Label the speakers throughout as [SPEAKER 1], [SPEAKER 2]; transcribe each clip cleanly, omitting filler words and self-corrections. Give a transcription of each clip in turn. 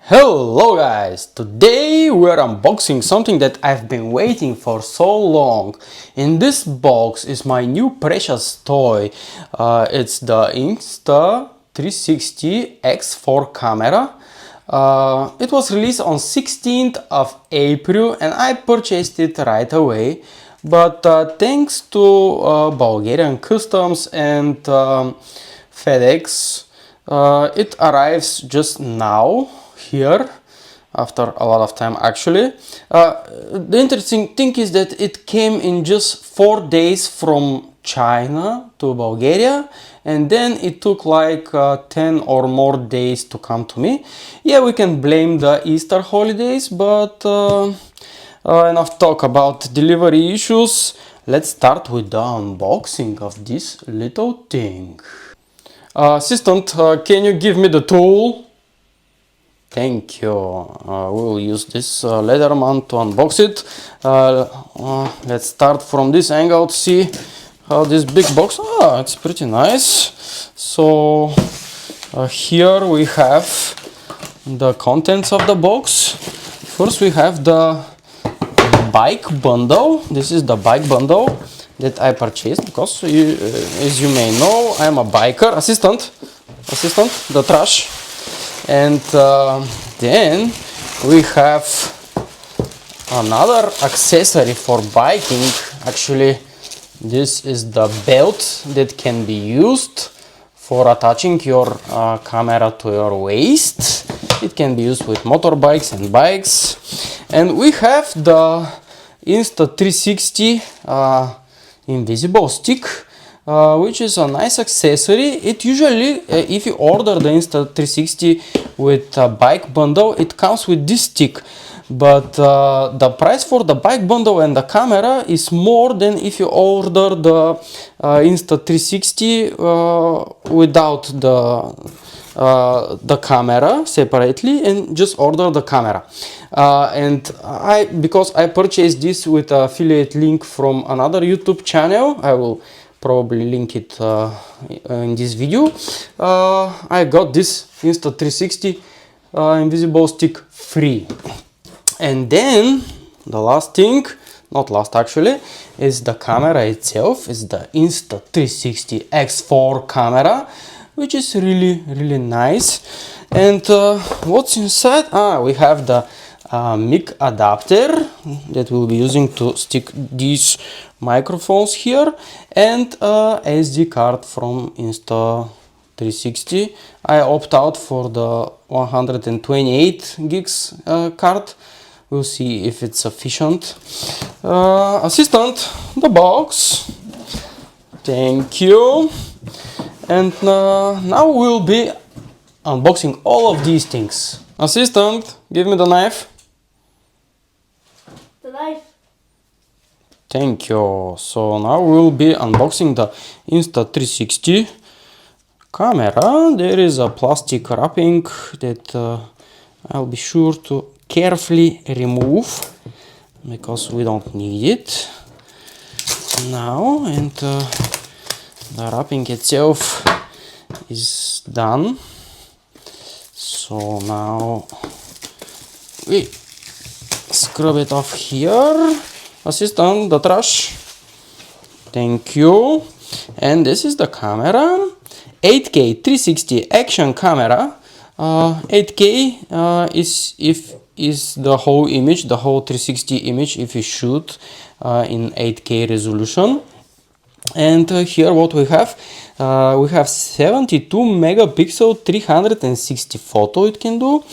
[SPEAKER 1] Hello guys! Today we're unboxing something that I've been waiting for so long. In this box is my new precious toy. It's the Insta360 X4 camera. It was released on 16th of April and I purchased it right away. But thanks to Bulgarian customs and FedEx, it arrives just now here after a lot of time actually. The interesting thing is that it came in just 4 days from China to Bulgaria, and then it took like 10 or more days to come to me. Yeah, we can blame the Easter holidays, but enough talk about delivery issues. Let's start with the unboxing of this little thing. Assistant, can you give me the tool? Thank you. We'll use this leather mount to unbox it. Let's start from this angle to see how this big box. It's pretty nice. So here we have the contents of the box. First we have the bike bundle. This is the bike bundle that I purchased because as you may know, I'm a biker. Assistant, the trash. And then we have another accessory for biking. Actually, this is the belt that can be used for attaching your camera to your waist. It can be used with motorbikes and bikes. And we have the Insta360 invisible stick, which is a nice accessory. It usually, if you order the Insta360 with a bike bundle, it comes with this stick. But the price for the bike bundle and the camera is more than if you order the Insta360 without the camera separately and just order the camera. Because I purchased this with an affiliate link from another YouTube channel, I will probably link it in this video. I got this Insta360 invisible stick free. And then the last thing, not last actually, is the camera itself. Is the Insta360 X4 camera, which is really nice. And what's inside? We have the mic adapter that we'll be using to stick these microphones here, and SD card from Insta360. I opt out for the 128 gigs card. We'll see if it's sufficient. Assistant, the box. Thank you. And now we'll be unboxing all of these things. Assistant, give me the knife.
[SPEAKER 2] The knife.
[SPEAKER 1] Thank you. So now we'll be unboxing the Insta360 camera. There is a plastic wrapping that I'll be sure to carefully remove because we don't need it now. And the wrapping itself is done. So now we scrub it off here. Assistant, the trash. Thank you. And this is the camera. 8K 360 action camera. 8K is the whole image, the whole 360 image if you shoot in 8K resolution. And here what we have 72 megapixel 360 photo it can do,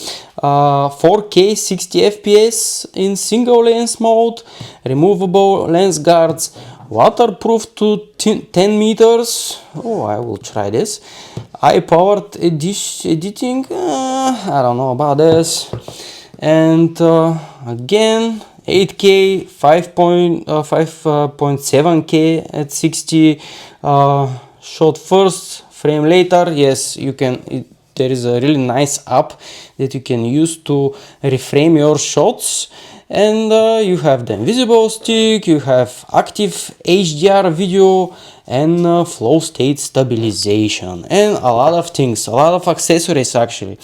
[SPEAKER 1] 4K 60 fps in single lens mode, removable lens guards, waterproof to 10 meters. I will try this. High powered editing, I don't know about this. And again 8K 5.7K at 60 shot first, frame later. Yes, you can. There is a really nice app that you can use to reframe your shots. And you have the invisible stick, you have active HDR video, and flow state stabilization, and a lot of things, a lot of accessories actually.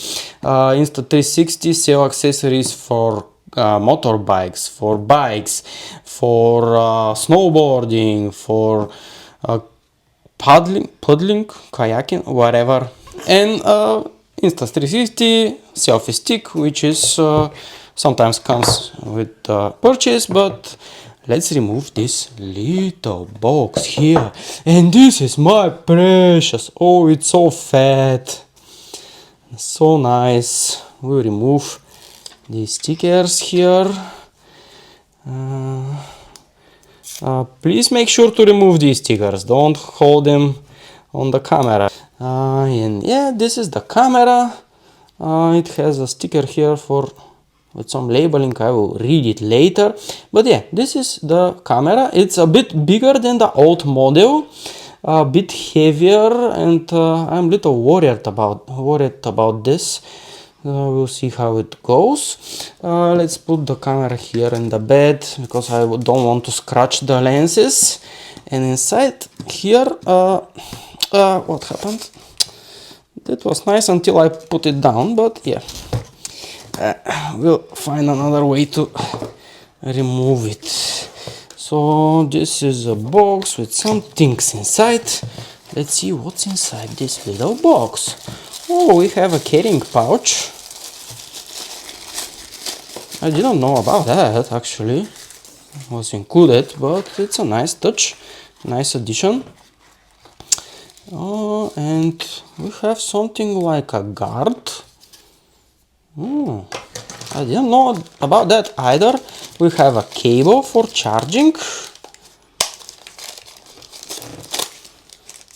[SPEAKER 1] Insta360 sell accessories for motorbikes, for bikes, for snowboarding, for paddling, kayaking, whatever. And Insta360 selfie stick, which is sometimes comes with purchase, but let's remove this little box here. And this is my precious. Oh, it's so fat, so nice. We'll remove these stickers here. Please make sure to remove these stickers, don't hold them on the camera. And yeah, this is the camera. It has a sticker here with some labeling. I will read it later, but yeah, this is the camera. It's a bit bigger than the old model, a bit heavier, and I'm a little worried about this. We'll see how it goes. Let's put the camera here in the bed because I don't want to scratch the lenses. And inside here, what happened? That was nice until I put it down, but yeah, we'll find another way to remove it. So this is a box with some things inside. Let's see what's inside this little box. Oh, we have a carrying pouch. I didn't know about that actually. It was included, but it's a nice touch, nice addition. And we have something like a guard. I didn't know about that either. We have a cable for charging.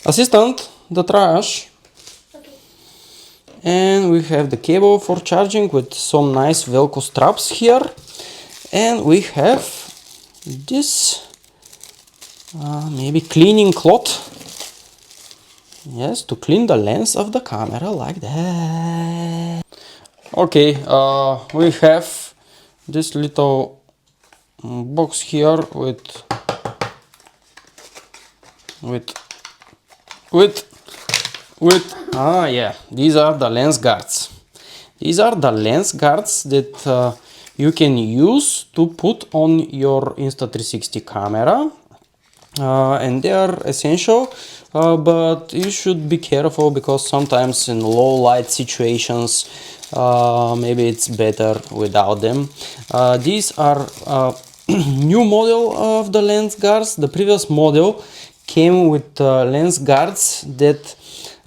[SPEAKER 1] Assistant, the trash. And we have the cable for charging with some nice Velcro straps here. And we have this maybe cleaning cloth. Yes, to clean the lens of the camera like that. Okay, we have this little box here with yeah, these are the lens guards. These are the lens guards that you can use to put on your Insta360 camera. And they are essential, but you should be careful because sometimes in low light situations maybe it's better without them. These are new model of the lens guards. The previous model came with lens guards that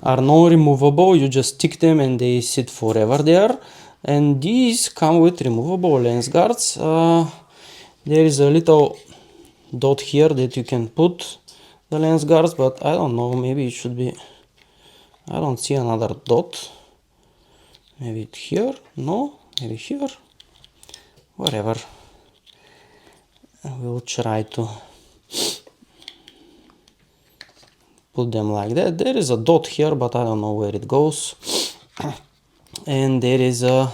[SPEAKER 1] are non-removable. You just stick them and they sit forever there. And these come with removable lens guards. There is a little dot here that you can put the lens guards, but I don't know, maybe it should be, I don't see another dot. Maybe it here, no, maybe here, whatever. I will try to put them like that. There is a dot here, but I don't know where it goes. And there is a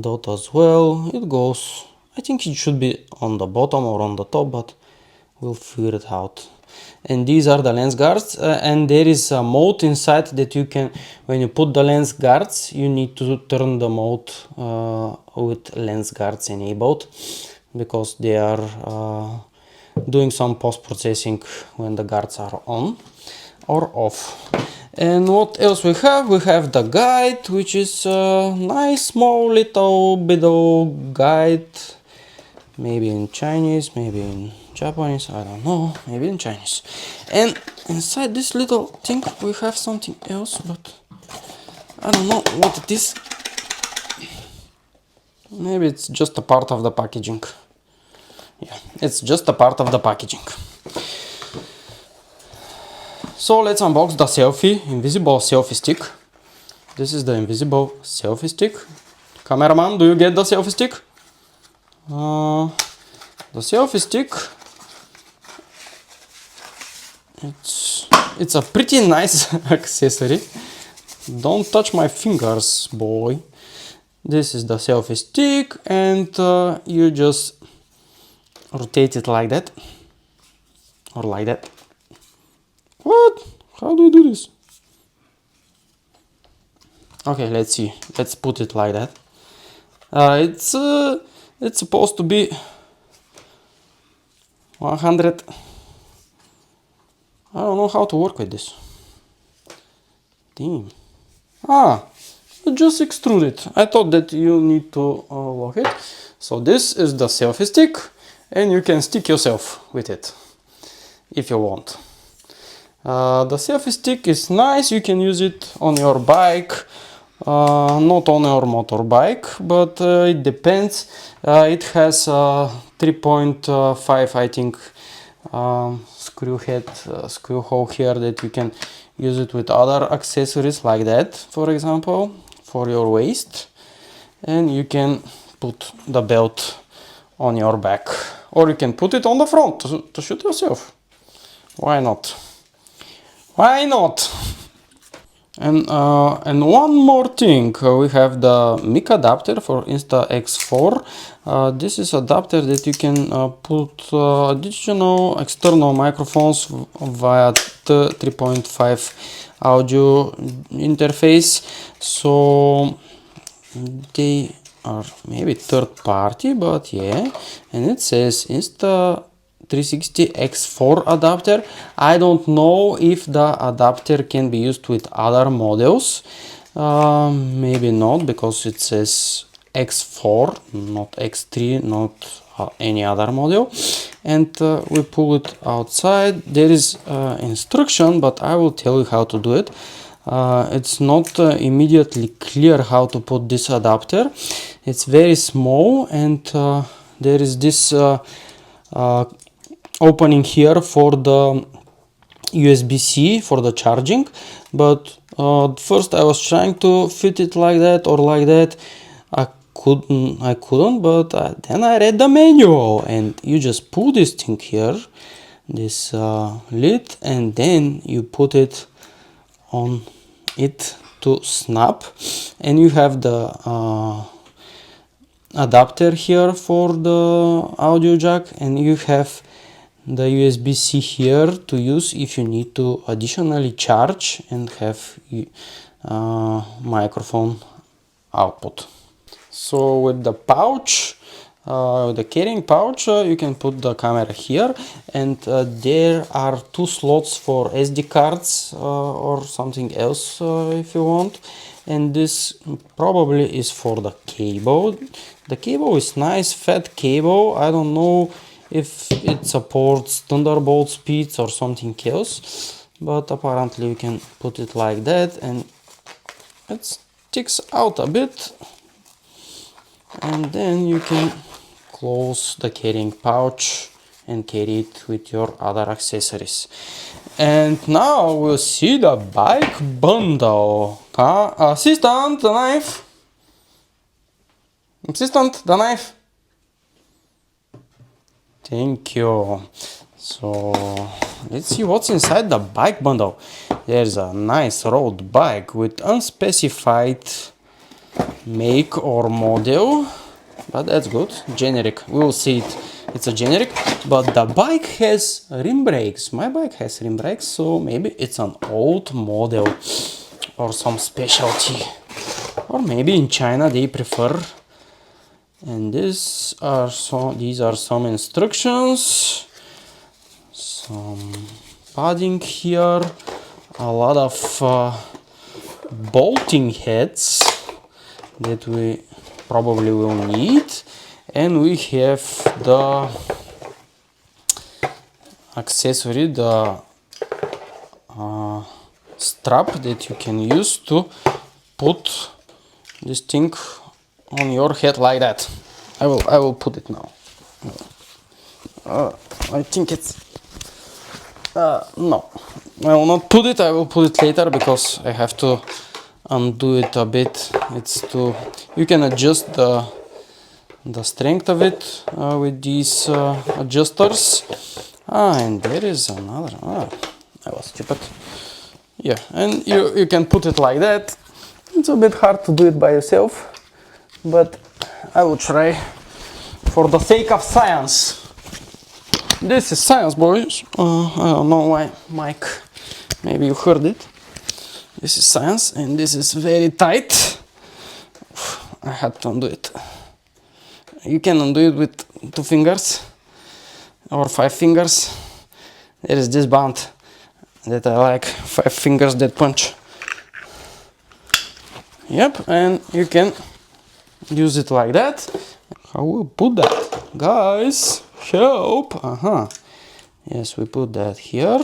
[SPEAKER 1] dot as well. It goes, I think it should be on the bottom or on the top, but we'll figure it out. And these are the lens guards, and there is a mode inside that you can, when you put the lens guards, you need to turn the mode with lens guards enabled, because they are doing some post-processing when the guards are on or off. And what else we have? We have the guide, which is a nice small little bit guide, maybe in Chinese, maybe in Japanese, I don't know, maybe in Chinese. And inside this little thing we have something else, but I don't know what it is. Maybe it's just a part of the packaging. Yeah, it's just a part of the packaging. So let's unbox the invisible selfie stick. This is the invisible selfie stick. Cameraman, do you get the selfie stick? The selfie stick, it's a pretty nice accessory. Don't touch my fingers, boy. This is the selfie stick, and you just rotate it like that, or like that. What? How do you do this? Okay, let's see. Let's put it like that. It's supposed to be 100. I don't know how to work with this. Damn. Just extrude it. I thought that you need to lock it. So this is the selfie stick, and you can stick yourself with it if you want. The selfie stick is nice. You can use it on your bike, not on your motorbike, but it depends. It has 3.5, I think, screw hole here that you can use it with other accessories like that, for example, for your waist, and you can put the belt on your back, or you can put it on the front to shoot yourself. Why not? Why not? And one more thing, we have the mic adapter for Insta360. This is adapter that you can put additional external microphones via the 3.5 audio interface. So they are maybe third party, but yeah. And it says Insta360 X4 adapter. I don't know if the adapter can be used with other models. Maybe not, because it says X4, not X3, not any other model. And we pull it outside. There is instruction, but I will tell you how to do it. It's not immediately clear how to put this adapter. It's very small, and there is this opening here for the USB-C for the charging, but first I was trying to fit it like that or like that. I couldn't, but then I read the manual, and you just pull this thing here, this lid, and then you put it on it to snap, and you have the adapter here for the audio jack, and you have the USB-C here to use if you need to additionally charge and have microphone output. So with the pouch, the carrying pouch, you can put the camera here, and there are 2 slots for SD cards or something else if you want, and this probably is for the cable. The cable is nice, fat cable. I don't know if it supports Thunderbolt speeds or something else, but apparently you can put it like that, and it sticks out a bit, and then you can close the carrying pouch and carry it with your other accessories. And now we'll see the bike bundle. Assistant, the knife. Assistant, the knife. Thank you. So let's see what's inside the bike bundle. There's a nice road bike with unspecified make or model, but that's good. Generic. We will see it. It's a generic, but the bike has rim brakes. My bike has rim brakes, so maybe it's an old model or some specialty, or maybe in China they prefer. And these are some instructions, some padding here, a lot of bolting heads that we probably will need, and we have the accessory, the strap that you can use to put this thing on your head like that. I will put it now. I think it's no, I will not put it. I will put it later because I have to undo it a bit. It's too. You can adjust the strength of it with these adjusters. And there is another. I was stupid. Yeah, and you can put it like that. It's a bit hard to do it by yourself, but I will try for the sake of science. This is science, boys. I don't know why, Mike. Maybe you heard it. This is science, and this is very tight. I had to undo it. You can undo it with 2 fingers or 5 fingers. There is this band that I like, 5 fingers that punch. Yep, and you can use it like that. How will we put that? Guys, help! Yes, we put that here,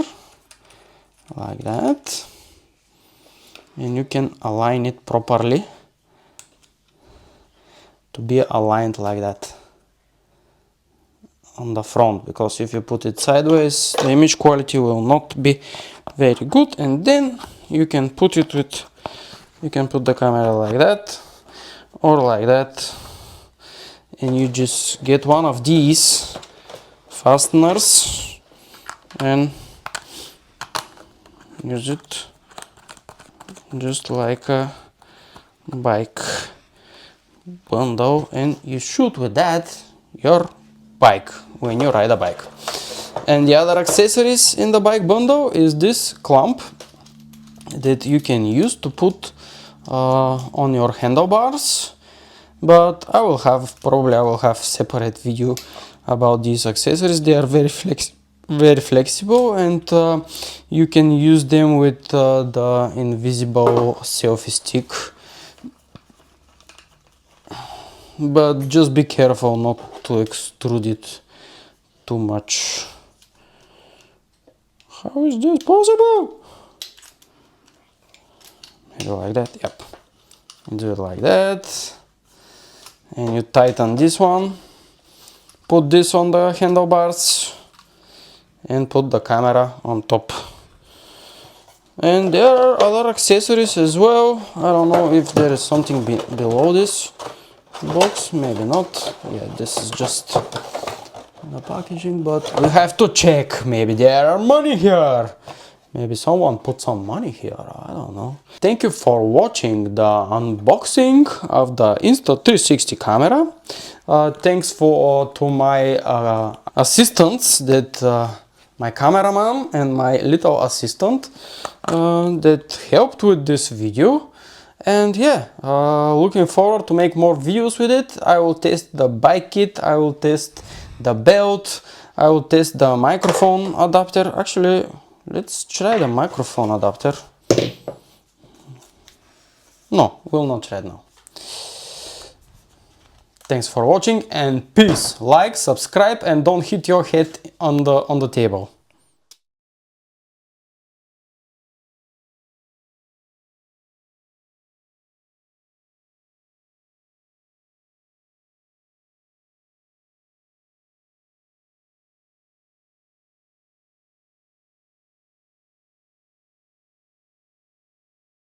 [SPEAKER 1] like that. And you can align it properly to be aligned like that on the front, because if you put it sideways the image quality will not be very good. And then you can put it with, you can put the camera like that or like that, and you just get one of these fasteners and use it just like a bike bundle, and you shoot with that your bike when you ride a bike. And the other accessories in the bike bundle is this clamp that you can use to put on your handlebars, but I will have separate video about these accessories. They are very flexible, and you can use them with the invisible selfie stick, but just be careful not to extrude it too much. How is this possible? Maybe like that. Yep, do it like that, and you tighten this one, put this on the handlebars, and put the camera on top. And there are other accessories as well. I don't know if there is something below this box, maybe not. Yeah, this is just the packaging, but we have to check. Maybe there are money here. Maybe someone put some money here, I don't know. Thank you for watching the unboxing of the Insta360 camera. Thanks to my assistants, that my cameraman and my little assistant that helped with this video. And yeah, looking forward to make more videos with it. I will test the bike kit, I will test the belt, I will test the microphone adapter. Actually, let's try the microphone adapter. No, we'll not try it now. Thanks for watching, and peace. Like, subscribe, and don't hit your head on the table.